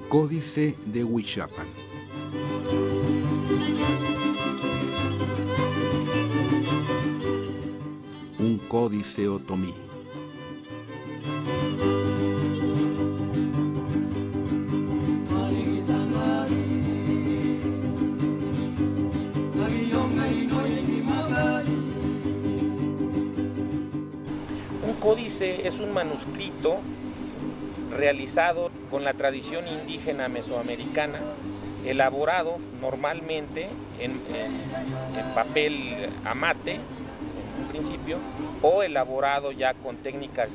Códice de Huichapan. Un códice otomí. Un códice es un manuscrito realizado con la tradición indígena mesoamericana, elaborado normalmente en papel amate, en un principio, o elaborado ya con técnicas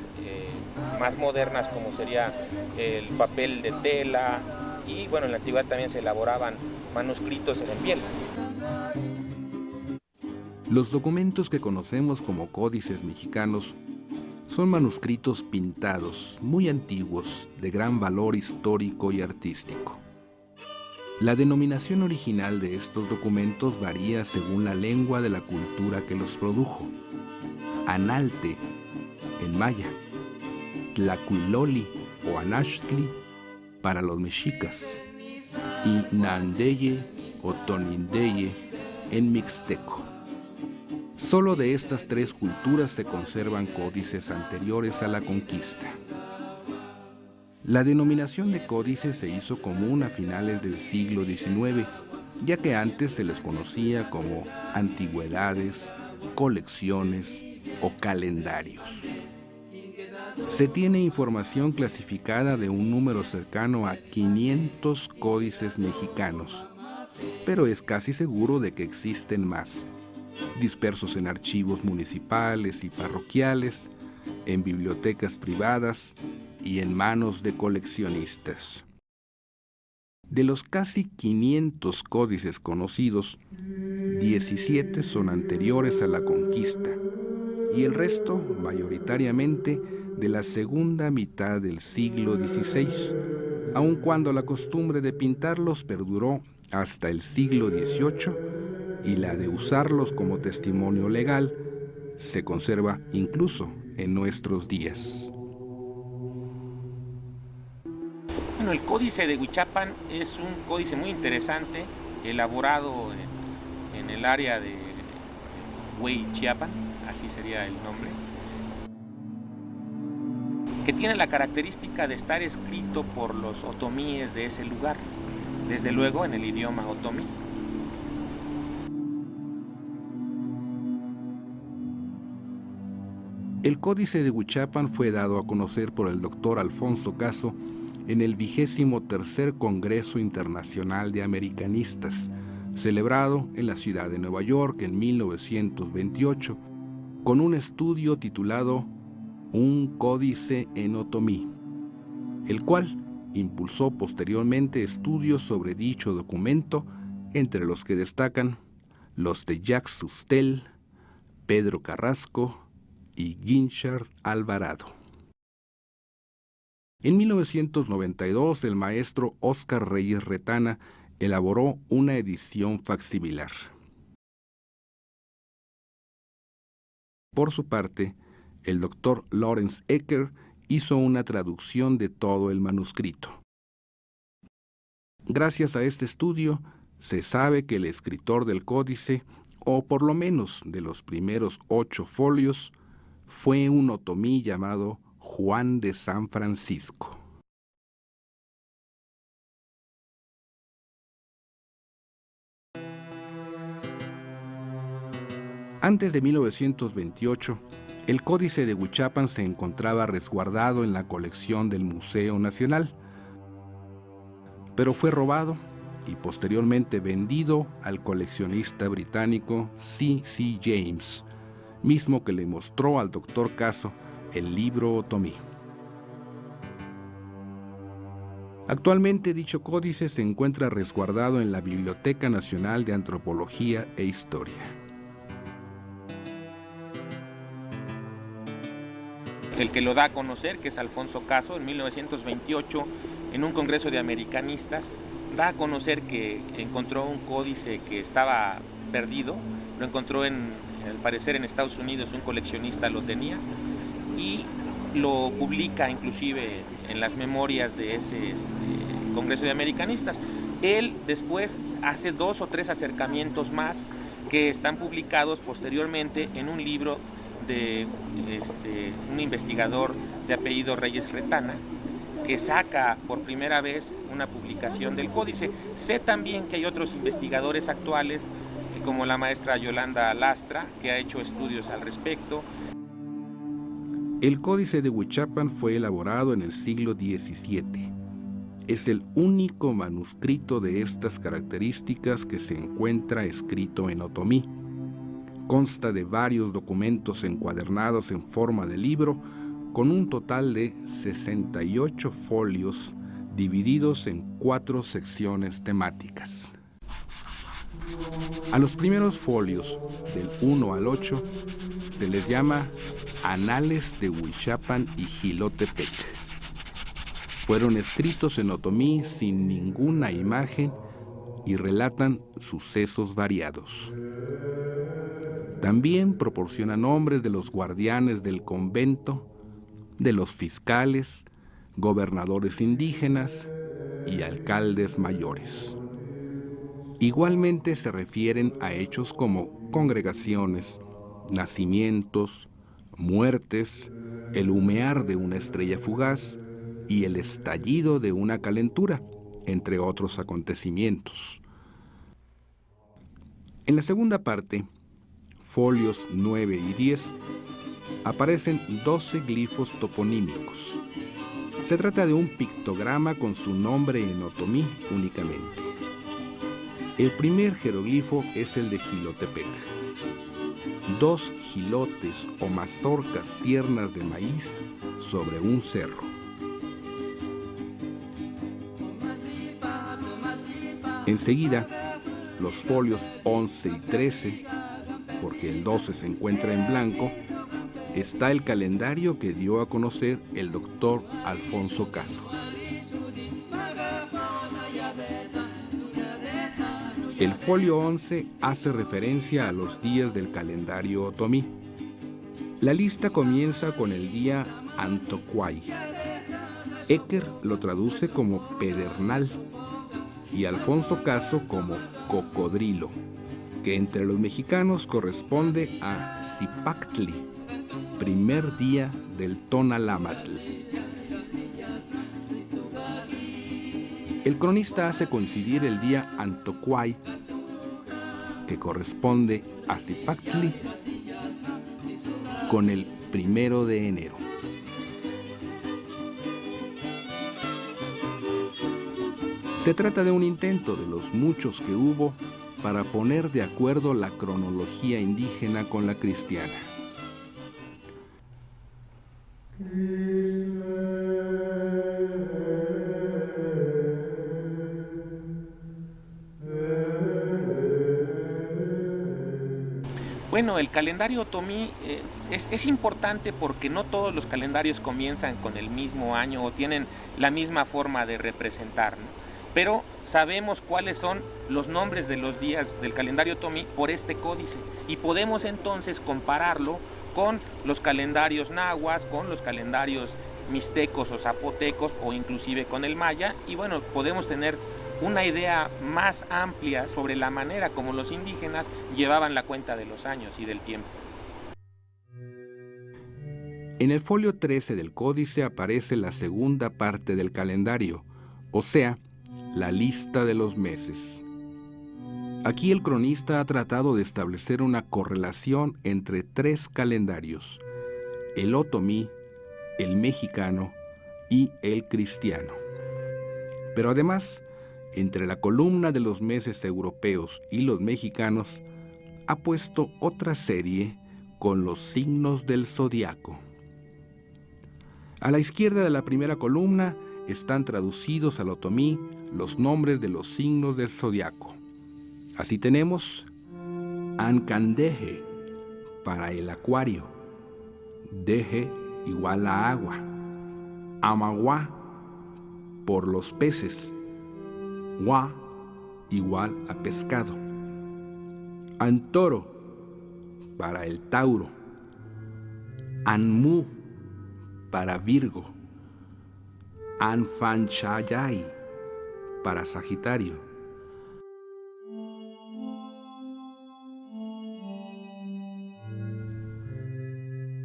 más modernas como sería el papel de tela, y bueno, en la antigüedad también se elaboraban manuscritos en piel. Los documentos que conocemos como códices mexicanos son manuscritos pintados, muy antiguos, de gran valor histórico y artístico. La denominación original de estos documentos varía según la lengua de la cultura que los produjo. Analte, en maya, Tlacuiloli o Anaxtli, para los mexicas, y Nandeye o Tonindeye, en mixteco. Solo de estas tres culturas se conservan códices anteriores a la conquista. La denominación de códices se hizo común a finales del siglo XIX, ya que antes se les conocía como antigüedades, colecciones o calendarios. Se tiene información clasificada de un número cercano a 500 códices mexicanos, pero es casi seguro de que existen más, dispersos en archivos municipales y parroquiales, en bibliotecas privadas y en manos de coleccionistas. De los casi 500 códices conocidos, 17 son anteriores a la conquista, y el resto, mayoritariamente, de la segunda mitad del siglo XVI, aun cuando la costumbre de pintarlos perduró hasta el siglo XVIII, y la de usarlos como testimonio legal se conserva incluso en nuestros días. Bueno, el Códice de Huichapan es un códice muy interesante, elaborado en el área de Huichapan, así sería el nombre, que tiene la característica de estar escrito por los otomíes de ese lugar, desde luego en el idioma otomí. El Códice de Huichapan fue dado a conocer por el doctor Alfonso Caso en el 23º Congreso Internacional de Americanistas, celebrado en la ciudad de Nueva York en 1928, con un estudio titulado Un Códice en Otomí, el cual impulsó posteriormente estudios sobre dicho documento, entre los que destacan los de Jacques Sustel, Pedro Carrasco y Guinchard Alvarado. En 1992, el maestro Óscar Reyes Retana elaboró una edición facsimilar. Por su parte, el doctor Lawrence Ecker hizo una traducción de todo el manuscrito. Gracias a este estudio, se sabe que el escritor del códice, o por lo menos de los primeros 8 folios, fue un otomí llamado Juan de San Francisco. Antes de 1928, el Códice de Huichapan se encontraba resguardado en la colección del Museo Nacional, pero fue robado y posteriormente vendido al coleccionista británico C.C. James, mismo que le mostró al doctor Caso el libro otomí. Actualmente dicho códice se encuentra resguardado en la Biblioteca Nacional de Antropología e Historia. El que lo da a conocer, que es Alfonso Caso, en 1928, en un congreso de americanistas, da a conocer que encontró un códice que estaba perdido, lo encontró al parecer en Estados Unidos, un coleccionista lo tenía, y lo publica inclusive en las memorias de ese Congreso de Americanistas. Él después hace 2 o 3 acercamientos más que están publicados posteriormente en un libro de un investigador de apellido Reyes Retana, que saca por primera vez una publicación del códice. Sé también que hay otros investigadores actuales, como la maestra Yolanda Lastra, que ha hecho estudios al respecto. El Códice de Huichapan fue elaborado en el siglo XVII. Es el único manuscrito de estas características que se encuentra escrito en otomí. Consta de varios documentos encuadernados en forma de libro, con un total de 68 folios divididos en 4 secciones temáticas. A los primeros folios, del 1 al 8, se les llama Anales de Huichapan y Jilotepec. Fueron escritos en otomí sin ninguna imagen y relatan sucesos variados. También proporciona nombres de los guardianes del convento, de los fiscales, gobernadores indígenas y alcaldes mayores. Igualmente se refieren a hechos como congregaciones, nacimientos, muertes, el humear de una estrella fugaz y el estallido de una calentura, entre otros acontecimientos. En la segunda parte, folios 9 y 10, aparecen 12 glifos toponímicos. Se trata de un pictograma con su nombre en otomí únicamente. El primer jeroglifo es el de Jilotepec. 2 jilotes o mazorcas tiernas de maíz sobre un cerro. Enseguida, los folios 11 y 13, porque el 12 se encuentra en blanco, está el calendario que dio a conocer el doctor Alfonso Caso. El folio 11 hace referencia a los días del calendario otomí. La lista comienza con el día Antocuay. Ecker lo traduce como pedernal y Alfonso Caso como cocodrilo, que entre los mexicanos corresponde a Zipactli, primer día del Tonalámatl. El cronista hace coincidir el día Antocuay, que corresponde a Zipactli, con el 1 de enero. Se trata de un intento de los muchos que hubo para poner de acuerdo la cronología indígena con la cristiana. Bueno, el calendario otomí es importante porque no todos los calendarios comienzan con el mismo año o tienen la misma forma de representar, ¿no? Pero sabemos cuáles son los nombres de los días del calendario otomí por este códice y podemos entonces compararlo con los calendarios nahuas, con los calendarios mixtecos o zapotecos o inclusive con el maya, y bueno, podemos tener una idea más amplia sobre la manera como los indígenas llevaban la cuenta de los años y del tiempo. En el folio 13 del códice aparece la segunda parte del calendario, o sea, la lista de los meses. Aquí el cronista ha tratado de establecer una correlación entre 3 calendarios: el otomí, el mexicano y el cristiano. Pero además, entre la columna de los meses europeos y los mexicanos, ha puesto otra serie con los signos del zodiaco. A la izquierda de la primera columna están traducidos al otomí los nombres de los signos del zodiaco. Así tenemos Ancandeje para el acuario, Deje igual a agua, Amaguá por los peces, Gua igual a pescado, Antoro para el Tauro, Anmu para Virgo, Anfanchayay para Sagitario.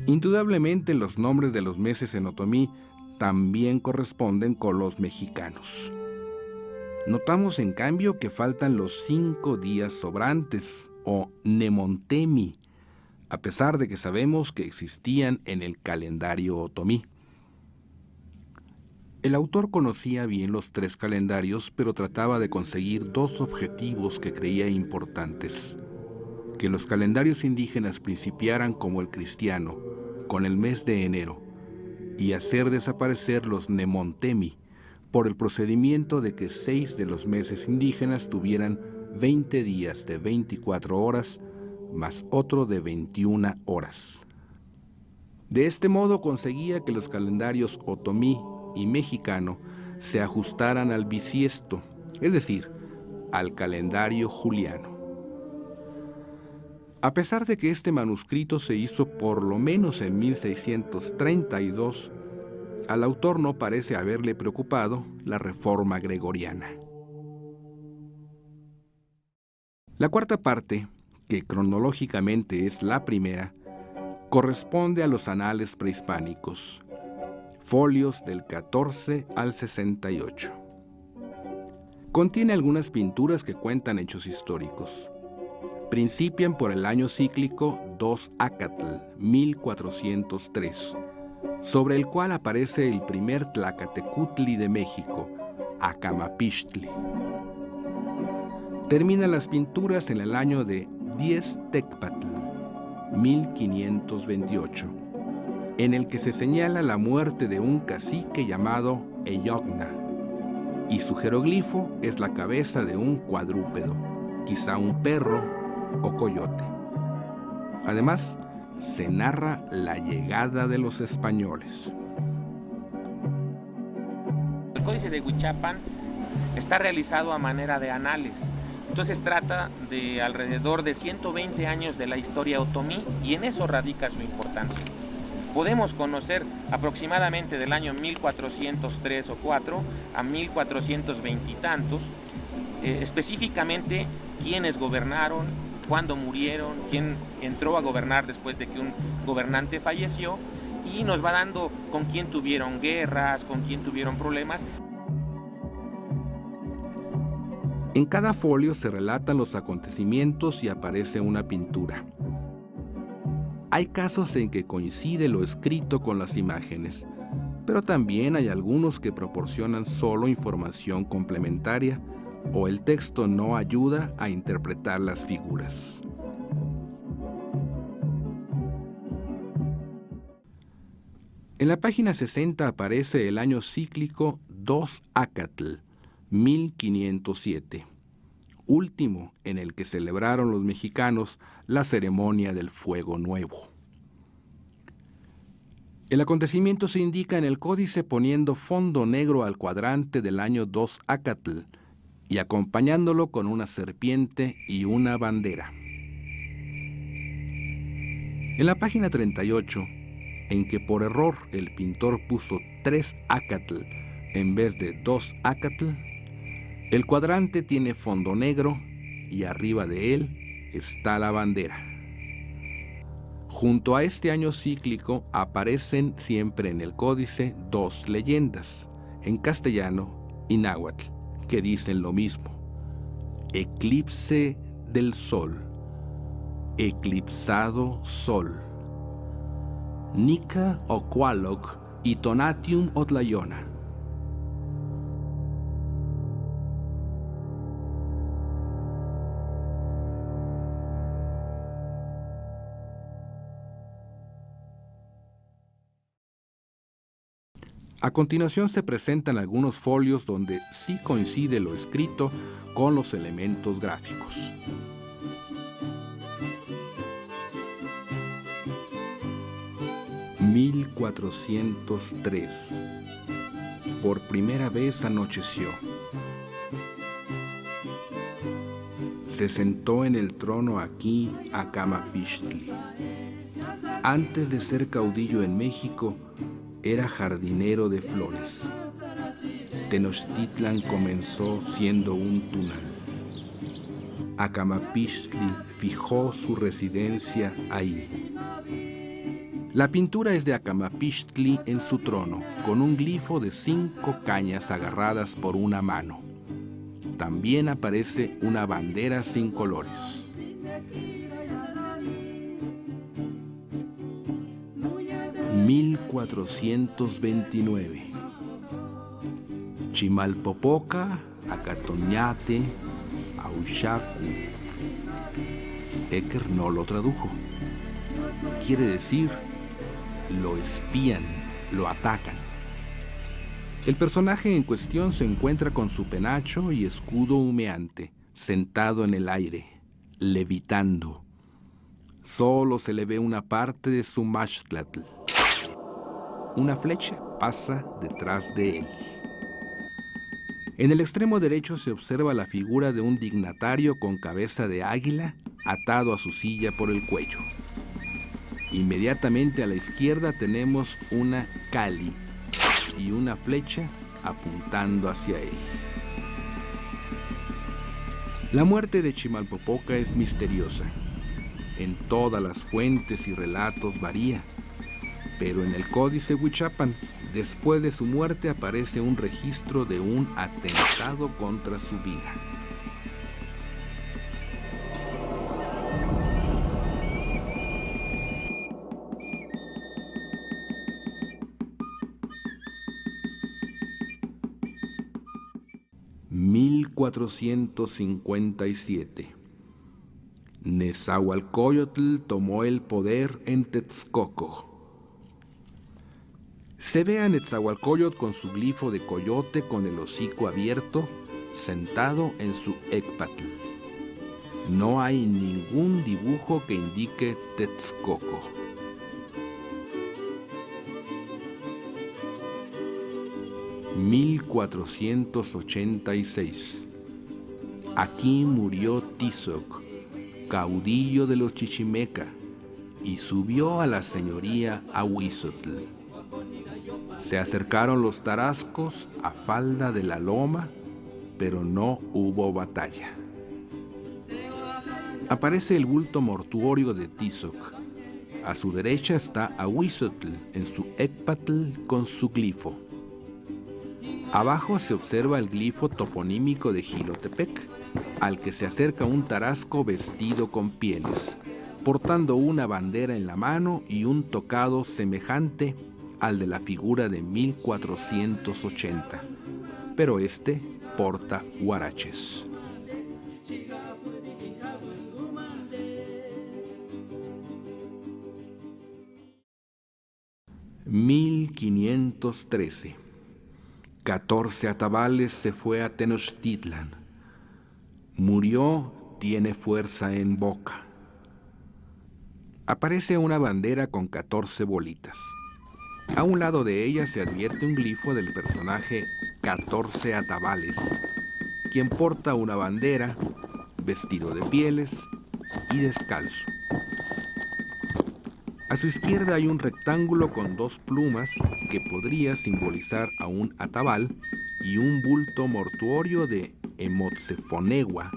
Indudablemente los nombres de los meses en otomí también corresponden con los mexicanos. Notamos en cambio que faltan los 5 días sobrantes, o Nemontemi, a pesar de que sabemos que existían en el calendario otomí. El autor conocía bien los 3 calendarios, pero trataba de conseguir 2 objetivos que creía importantes: que los calendarios indígenas principiaran como el cristiano, con el mes de enero, y hacer desaparecer los Nemontemi, por el procedimiento de que 6 de los meses indígenas tuvieran 20 días de 24 horas, más otro de 21 horas. De este modo conseguía que los calendarios otomí y mexicano se ajustaran al bisiesto, es decir, al calendario juliano. A pesar de que este manuscrito se hizo por lo menos en 1632, al autor no parece haberle preocupado la reforma gregoriana. La cuarta parte, que cronológicamente es la primera, corresponde a los anales prehispánicos, folios del 14 al 68. Contiene algunas pinturas que cuentan hechos históricos. Principian por el año cíclico 2 Acatl, 1403, sobre el cual aparece el primer Tlacatecutli de México, Acamapixtli. Terminan las pinturas en el año de 10 Tecpatl, 1528, en el que se señala la muerte de un cacique llamado Eyogna, y su jeroglifo es la cabeza de un cuadrúpedo, quizá un perro o coyote. Además, se narra la llegada de los españoles. El Códice de Huichapan está realizado a manera de anales. Entonces trata de alrededor de 120 años de la historia otomí, y en eso radica su importancia. Podemos conocer aproximadamente del año 1403 o 4 a 1420 y tantos, específicamente quiénes gobernaron, cuándo murieron, quién entró a gobernar después de que un gobernante falleció, y nos va dando con quién tuvieron guerras, con quién tuvieron problemas. En cada folio se relatan los acontecimientos y aparece una pintura. Hay casos en que coincide lo escrito con las imágenes, pero también hay algunos que proporcionan solo información complementaria, o el texto no ayuda a interpretar las figuras. En la página 60 aparece el año cíclico 2 Acatl, 1507, último en el que celebraron los mexicanos la ceremonia del Fuego Nuevo. El acontecimiento se indica en el códice poniendo fondo negro al cuadrante del año 2 Acatl y acompañándolo con una serpiente y una bandera. En la página 38, en que por error el pintor puso 3 Acatl en vez de 2 Acatl, el cuadrante tiene fondo negro y arriba de él está la bandera. Junto a este año cíclico aparecen siempre en el códice 2 leyendas, en castellano y náhuatl, que dicen lo mismo: eclipse del sol, eclipsado sol, Nica Ocualoc y Tonatium Otlayona. A continuación se presentan algunos folios donde sí coincide lo escrito con los elementos gráficos. (1403) Por primera vez anocheció. Se sentó en el trono aquí Acamapixtli. Antes de ser caudillo en México, era jardinero de flores. Tenochtitlan comenzó siendo un tunal. Acamapixtli fijó su residencia ahí. La pintura es de Acamapixtli en su trono, con un glifo de 5 cañas agarradas por una mano. También aparece una bandera sin colores. (1429) Chimalpopoca, Acatoñate, Aushaku. Ecker no lo tradujo. Quiere decir, lo espían, lo atacan. El personaje en cuestión se encuentra con su penacho y escudo humeante, sentado en el aire, levitando. Solo se le ve una parte de su maxtlatl. Una flecha pasa detrás de él. En el extremo derecho se observa la figura de un dignatario con cabeza de águila atado a su silla por el cuello. Inmediatamente a la izquierda tenemos una Kali y una flecha apuntando hacia él. La muerte de Chimalpopoca es misteriosa. En todas las fuentes y relatos varía, pero en el Códice Huichapan, después de su muerte aparece un registro de un atentado contra su vida. (1457) Nezahualcóyotl tomó el poder en Texcoco. Se ve a Netzahualcóyotl con su glifo de coyote con el hocico abierto, sentado en su ecpatl. No hay ningún dibujo que indique Texcoco. (1486) Aquí murió Tizoc, caudillo de los Chichimeca, y subió a la señoría Ahuizotl. Se acercaron los tarascos a falda de la loma, pero no hubo batalla. Aparece el bulto mortuorio de Tizoc. A su derecha está Ahuizotl en su ecpatl con su glifo. Abajo se observa el glifo toponímico de Jilotepec, al que se acerca un tarasco vestido con pieles, portando una bandera en la mano y un tocado semejante al de la figura de 1480, pero este porta huaraches. (1513) 14 atabales se fue a Tenochtitlan. Murió, tiene fuerza en boca. Aparece una bandera con 14 bolitas. A un lado de ella se advierte un glifo del personaje 14 atabales, quien porta una bandera, vestido de pieles y descalzo. A su izquierda hay un rectángulo con 2 plumas que podría simbolizar a un atabal y un bulto mortuorio de Emotzefonegua.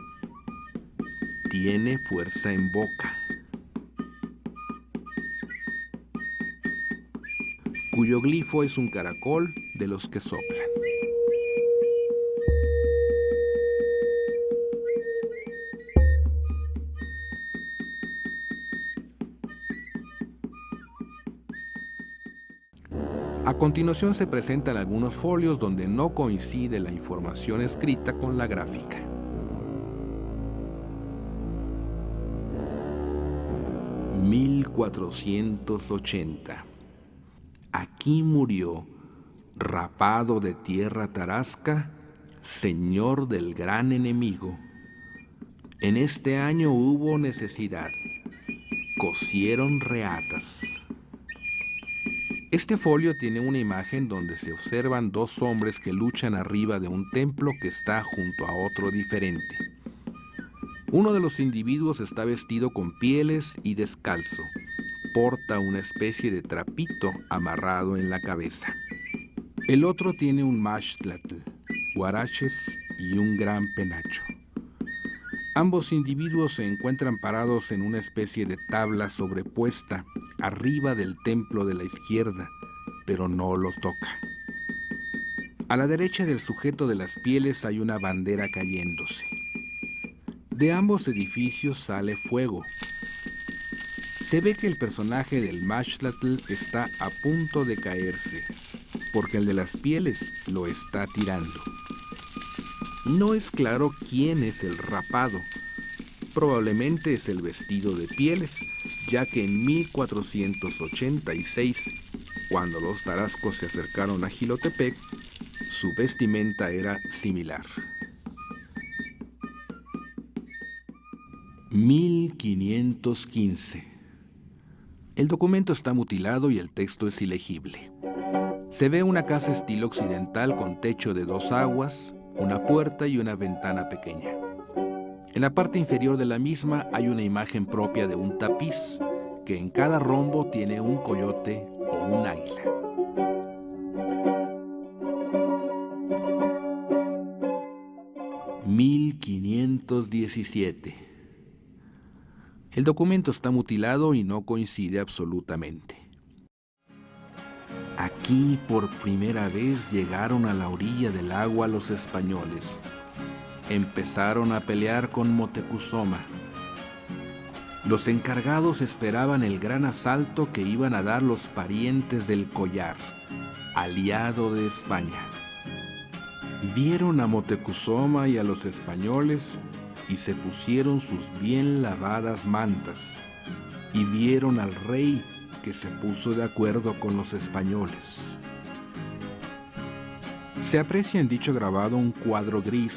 Tiene fuerza en boca, cuyo glifo es un caracol de los que soplan. A continuación se presentan algunos folios donde no coincide la información escrita con la gráfica. (1480) Aquí murió, rapado de tierra tarasca, señor del gran enemigo. En este año hubo necesidad, cosieron reatas. Este folio tiene una imagen donde se observan 2 hombres que luchan arriba de un templo que está junto a otro diferente. Uno de los individuos está vestido con pieles y descalzo. Porta una especie de trapito amarrado en la cabeza. El otro tiene un maxtlatl, huaraches y un gran penacho. Ambos individuos se encuentran parados en una especie de tabla sobrepuesta arriba del templo de la izquierda, pero no lo toca. A la derecha del sujeto de las pieles hay una bandera cayéndose. De ambos edificios sale fuego. Se ve que el personaje del Maxtlatl está a punto de caerse, porque el de las pieles lo está tirando. No es claro quién es el rapado. Probablemente es el vestido de pieles, ya que en 1486, cuando los tarascos se acercaron a Jilotepec, su vestimenta era similar. 1515. El documento está mutilado y el texto es ilegible. Se ve una casa estilo occidental con techo de 2 aguas, una puerta y una ventana pequeña. En la parte inferior de la misma hay una imagen propia de un tapiz, que en cada rombo tiene un coyote o un águila. «1517. El documento está mutilado y no coincide absolutamente. Aquí por primera vez llegaron a la orilla del agua los españoles. Empezaron a pelear con Moctezuma. Los encargados esperaban el gran asalto que iban a dar los parientes del Collar, aliado de España. Vieron a Moctezuma y a los españoles y se pusieron sus bien lavadas mantas, y vieron al rey que se puso de acuerdo con los españoles. Se aprecia en dicho grabado un cuadro gris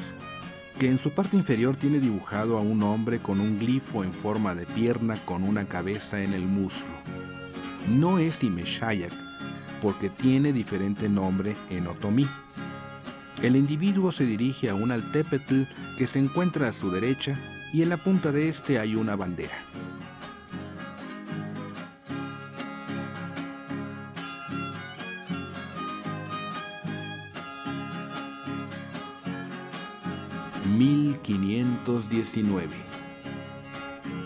que en su parte inferior tiene dibujado a un hombre con un glifo en forma de pierna con una cabeza en el muslo. No es Imeshayak, porque tiene diferente nombre en otomí. El individuo se dirige a un altépetl que se encuentra a su derecha y en la punta de este hay una bandera. «1519.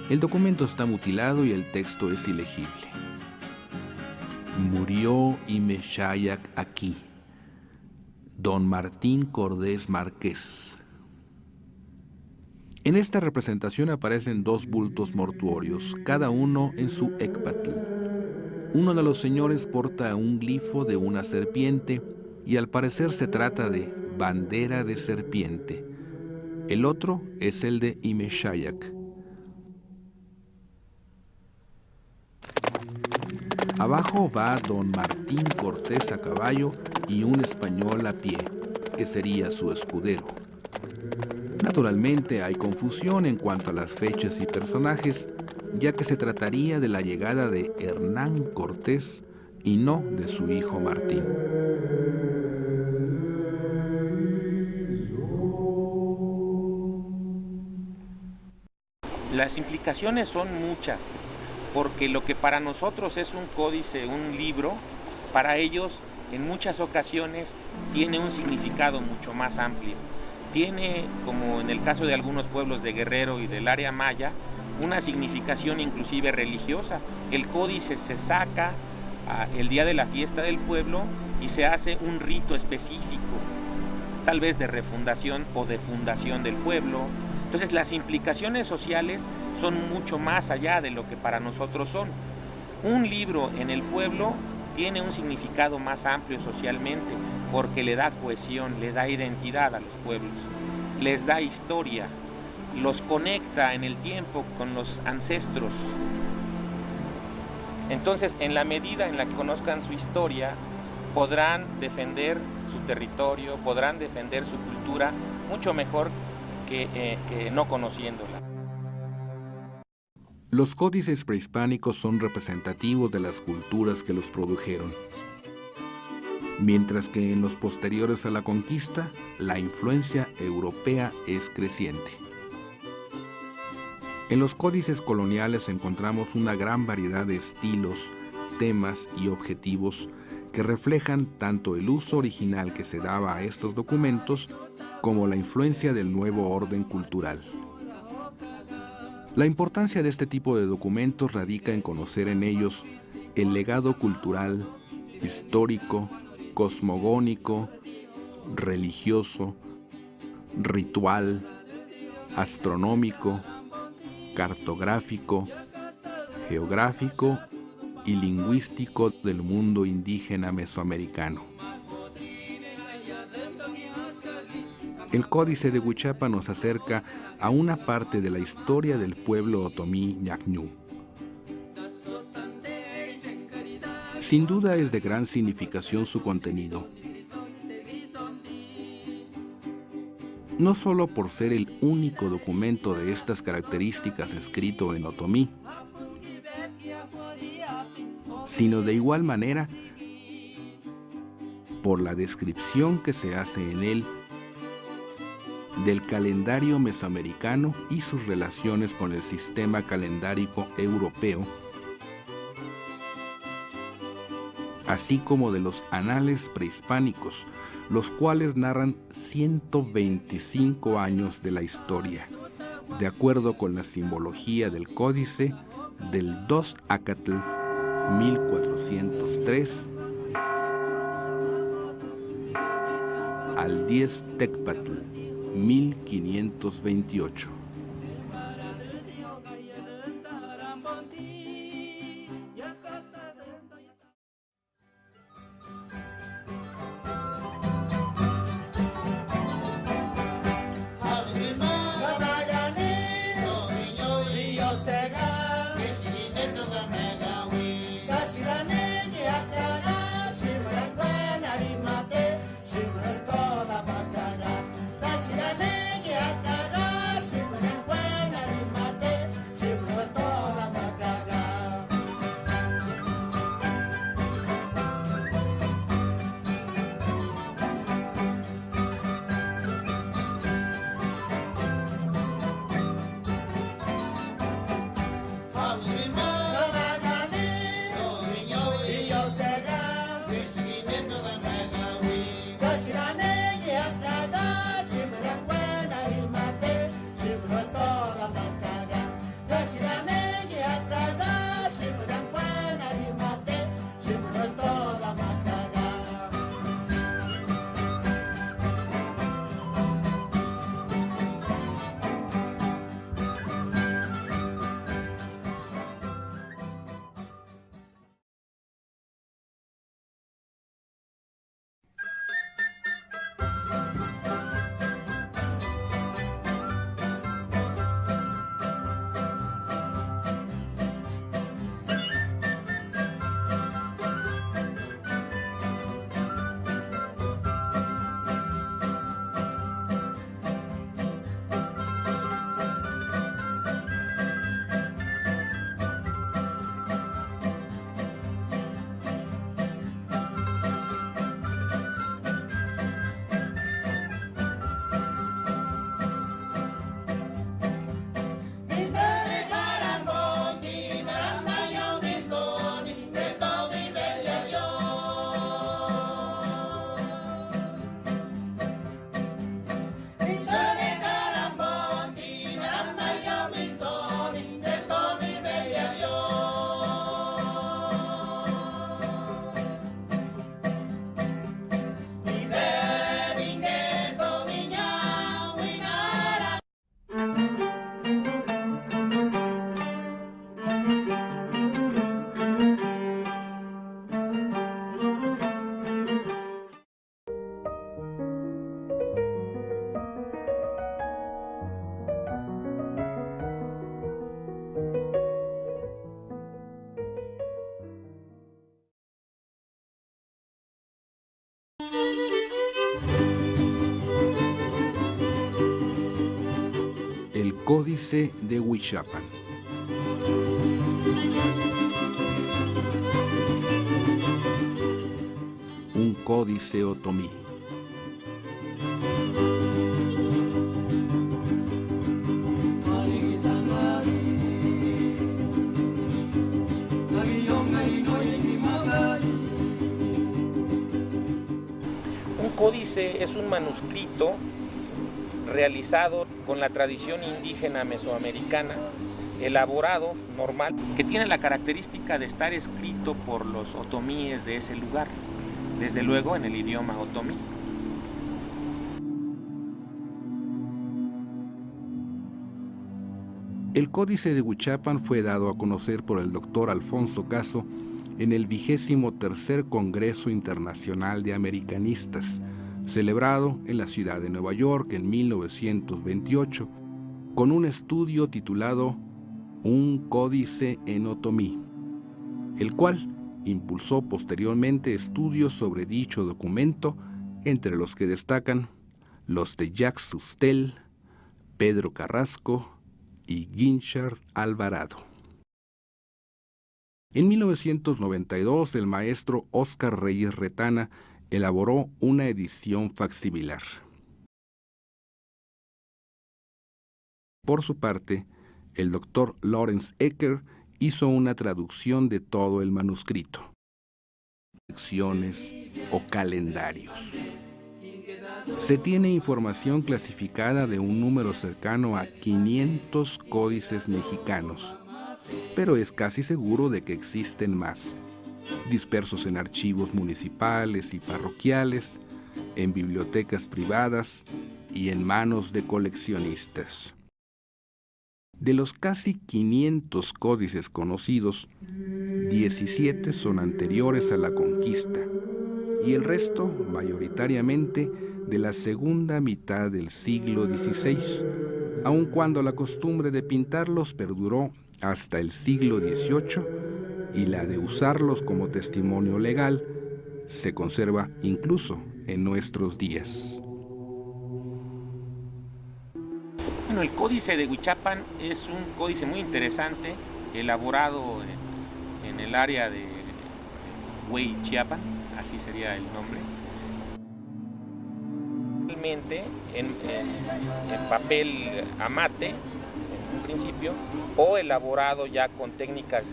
El documento está mutilado y el texto es ilegible. Murió Imeshayak aquí. Don Martín Cordés Márquez». En esta representación aparecen 2 bultos mortuorios, cada uno en su ecpatl. Uno de los señores porta un glifo de una serpiente y al parecer se trata de bandera de serpiente. El otro es el de Imeshayak. Abajo va don Martín Cortés a caballo y un español a pie, que sería su escudero. Naturalmente hay confusión en cuanto a las fechas y personajes, ya que se trataría de la llegada de Hernán Cortés y no de su hijo Martín. Las implicaciones son muchas, porque lo que para nosotros es un códice, un libro, para ellos en muchas ocasiones tiene un significado mucho más amplio. Tiene, como en el caso de algunos pueblos de Guerrero y del área maya, una significación inclusive religiosa. El códice se saca el día de la fiesta del pueblo y se hace un rito específico, tal vez de refundación o de fundación del pueblo. Entonces las implicaciones sociales son mucho más allá de lo que para nosotros son. Un libro en el pueblo tiene un significado más amplio socialmente, porque le da cohesión, le da identidad a los pueblos, les da historia, los conecta en el tiempo con los ancestros. Entonces, en la medida en la que conozcan su historia, podrán defender su territorio, podrán defender su cultura mucho mejor que no conociéndola. Los códices prehispánicos son representativos de las culturas que los produjeron, mientras que en los posteriores a la conquista, la influencia europea es creciente. En los códices coloniales encontramos una gran variedad de estilos, temas y objetivos que reflejan tanto el uso original que se daba a estos documentos como la influencia del nuevo orden cultural. La importancia de este tipo de documentos radica en conocer en ellos el legado cultural, histórico, cosmogónico, religioso, ritual, astronómico, cartográfico, geográfico y lingüístico del mundo indígena mesoamericano. El Códice de Huichapa nos acerca a una parte de la historia del pueblo otomí ñacñú. Sin duda es de gran significación su contenido, no solo por ser el único documento de estas características escrito en otomí, sino de igual manera por la descripción que se hace en él del calendario mesoamericano y sus relaciones con el sistema calendárico europeo, así como de los anales prehispánicos, los cuales narran 125 años de la historia, de acuerdo con la simbología del códice del 2 Acatl 1403 al 10 Tecpatl 1528. Códice de Huichapan. Un códice otomí. códice es un manuscrito realizado con la tradición indígena mesoamericana, elaborado normal, que tiene la característica de estar escrito por los otomíes de ese lugar, desde luego en el idioma otomí. El Códice de Huichapan fue dado a conocer por el doctor Alfonso Caso en el 23º Congreso Internacional de Americanistas, celebrado en la ciudad de Nueva York en 1928, con un estudio titulado Un Códice en Otomí, el cual impulsó posteriormente estudios sobre dicho documento, entre los que destacan los de Jacques Sustel, Pedro Carrasco y Guinchard Alvarado. En 1992, el maestro Óscar Reyes Retana elaboró una edición facsimilar. Por su parte, el doctor Lawrence Ecker hizo una traducción de todo el manuscrito, secciones o calendarios. Se tiene información clasificada de un número cercano a 500 códices mexicanos, pero es casi seguro de que existen más, dispersos en archivos municipales y parroquiales, en bibliotecas privadas y en manos de coleccionistas. De los casi 500 códices conocidos, 17 son anteriores a la conquista, y el resto, mayoritariamente, de la segunda mitad del siglo XVI, aun cuando la costumbre de pintarlos perduró hasta el siglo XVIII y la de usarlos como testimonio legal se conserva incluso en nuestros días. Bueno, el Códice de Huichapan es un códice muy interesante, elaborado en el área de Huichapan, así sería el nombre. Realmente en papel amate, en un principio, o elaborado ya con técnicas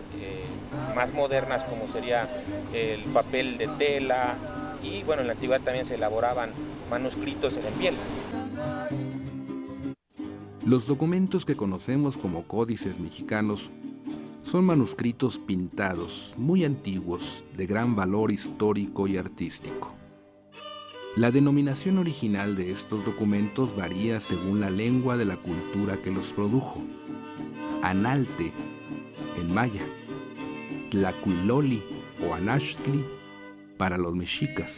más modernas, como sería el papel de tela, y bueno, en la antigüedad también se elaboraban manuscritos en piel. Los documentos que conocemos como códices mexicanos son manuscritos pintados, muy antiguos, de gran valor histórico y artístico. La denominación original de estos documentos varía según la lengua de la cultura que los produjo. Analte, en maya, Tlacuiloli o Anaxtli, para los mexicas,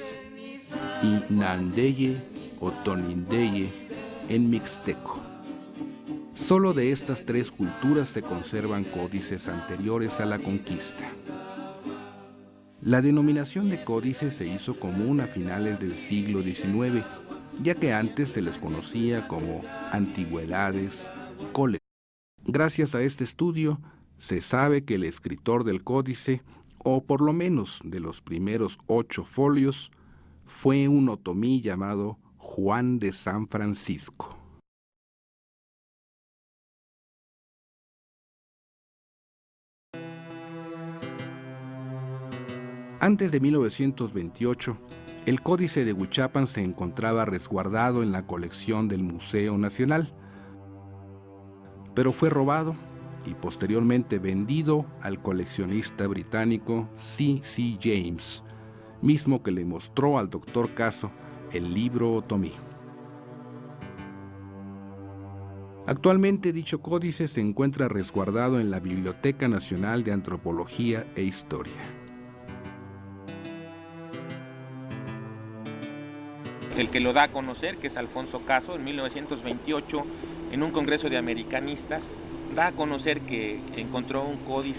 y Nandeye o Tonindeye, en mixteco. Solo de estas tres culturas se conservan códices anteriores a la conquista. La denominación de códice se hizo común a finales del siglo XIX, ya que antes se les conocía como antigüedades, coles. Gracias a este estudio, se sabe que el escritor del códice, o por lo menos de los primeros 8 folios, fue un otomí llamado Juan de San Francisco. Antes de 1928, el Códice de Huichapan se encontraba resguardado en la colección del Museo Nacional, pero fue robado y posteriormente vendido al coleccionista británico C.C. James, mismo que le mostró al doctor Caso el libro otomí. Actualmente dicho códice se encuentra resguardado en la Biblioteca Nacional de Antropología e Historia. El que lo da a conocer, que es Alfonso Caso, en 1928, en un congreso de americanistas, da a conocer que encontró un códice